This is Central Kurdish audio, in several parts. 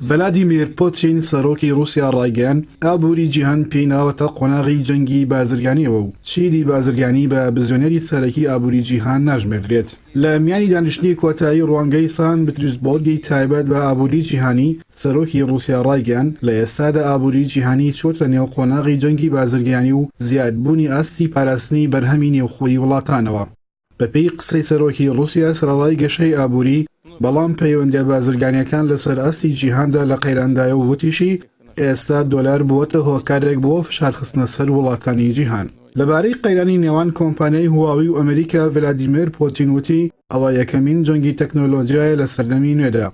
ڤلادیمیر پۆتین سەرۆکی رووسیا ڕایگەیاند ئابووری جیهان پێی ناوەتە قۆناغی جەنگی بازرگانیەوە و چیلی بازرگانی بە بزیۆنەری سەرەکی ئابووری جیهان ناژمێردرێت. لە میانی دانیشتنی کۆتایی ڕوانگەی سان پترسبۆرگی تایبەت بە ئابووری جیهانی سەرۆکی رووسیا ڕایگەیاند لە ئێستادا ئابووری جیهانی چۆتە نێو قۆناغی جەنگی بازرگانی و زیادبوونی ئاستی پاراستنی بەرهەمی نێوخۆیی وڵاتانەوە. بەپێی قسەی سەرۆکی رووسیا سەرەڕای گەشەی ئابووری بەڵام پەیوەندیە بازرگانیەکان لەسەر ئاستی جیهاندا لە قەیراندایە و وتیشی ئێستا دۆلار بووەتە هۆکارێک بۆ فشارخستنە سەر وڵاتانی جیهان. لەبارەی قەیرانی نێوان کۆمپانیای هواوی و ئەمریکا ڤلادیمیر پۆتین وتی ئەوە یەکەمین جەنگی تەکنۆلۆژیایە لە سەردەمی نوێدا.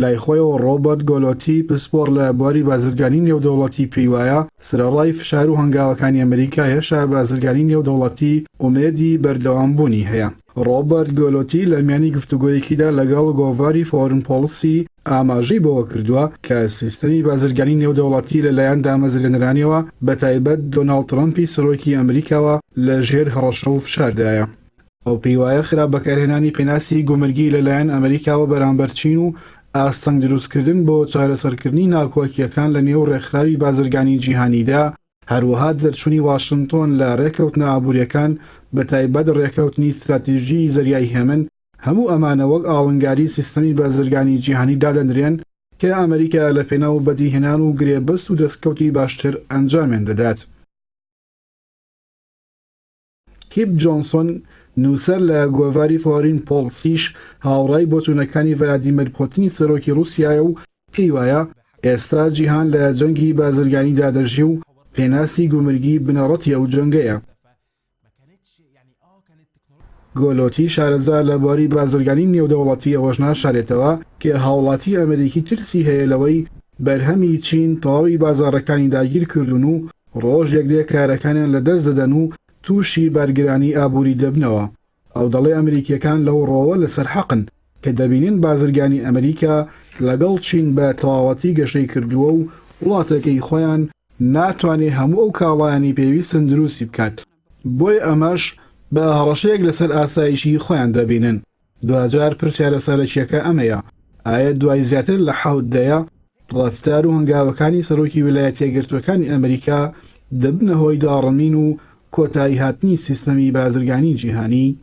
لای خۆیەوە ڕۆبەرت گۆلۆتی پسپۆڕ لە بواری بازرگانی نێودەوڵەتی پێی وایە سرەڕای فشار و هەنگاوەکانی ئەمریکا هێشتا بازرگانی نێودەوڵەتی ئومێدی بەردەوامبوونی هەیە. ڕۆبەرت گۆلۆتی لە میانی گفتوگۆیەکیدا لەگەڵ گۆڤاری فۆرن پۆلیسی ئاماژەی بەوە کردووە کە سیستەمی بازرگانی نێودەوڵەتی لەلایەن دامەزرێنرانیەوە بەتایبەت دۆناڵد ترەمپی سەرۆکی ئەمریکاوە لە ژێر هەڕەشە و فشاردایە. ئەو پێی وایە خراپ بەکارهێنانی پێناسی گومرگی لەلایەن ئەمریکاوە بەرامبەر چین و ئاستەنگ دروستکردن بۆ چارەسەرکردنی ناکۆکیەکان لە نێو ڕێکخراوی بازرگانی جیهانیدا هەروەها دەرچوونی واشنگتۆن لە ڕێکەوتنە ئابوووریەکان بەتایبەت ڕێکەوتنی استراتیژی زەریای هێمن هەموو ئەمانە وەک ئاڵنگاری سیستەمی بازرگانی جیهانی دادەنرێن کە ئەمریکا لە پێناو بەدیهێنان و گرێبەست و دەستکەوتی باشتر ئەنجامیان دەدات. کیپ جۆنسۆن نووسەر لە گۆڤاری فۆرین پۆلیسیش هاوڕای بۆچوونەکانی ڤلادیمیر پۆتینی سەرۆکی رووسیایە و پێی وایە ئێستا جیهان لە جەنگی بازرگانیدا دەژی و پێناسی گومرگی بنەڕەتی ئەو جەنگەیە. گۆلۆتی شارەزا لە بواری بازرگانی نێودەوڵەتی ئەوەش ناشارێتەوە کە هاوڵاتی ئەمریکی ترسی هەیە لەوەی بەرهەمی چین تەواوی بازاڕەکانی داگیر کردوون و ڕۆژ یەکدێ کارەکانیان لەدەست دەدەن و تووشی بارگرانی ئابووری دەبنەوە. ئەو دەڵێ ئەمریکیەکان لەو ڕۆوە لەسەر حەقن کە دەبینن بازرگانی ئەمریکا لەگەڵ چین بە تەواوەتی گەشەی کردووە و وڵاتەکەی خۆیان ناتوانێ هەموو ئەو کاڵایانی پێویستن دروستی بکات. بۆی ئەمەش بە هەڕەشەیەک لەسەر ئاسایشی خۆیان دەبینن. دوجار پرسیارە سەرەکیەکە ئەمەیە ئایا دوای زیاتر لە 10 ڕەفتار و هەنگاوەکانی سەرۆکی ویلایەتە یەکگرتووەکانی ئەمریکا دەبنە هۆی داڕەمین و کۆتایی هاتنی سیستەمی بازرگانی جیهانی؟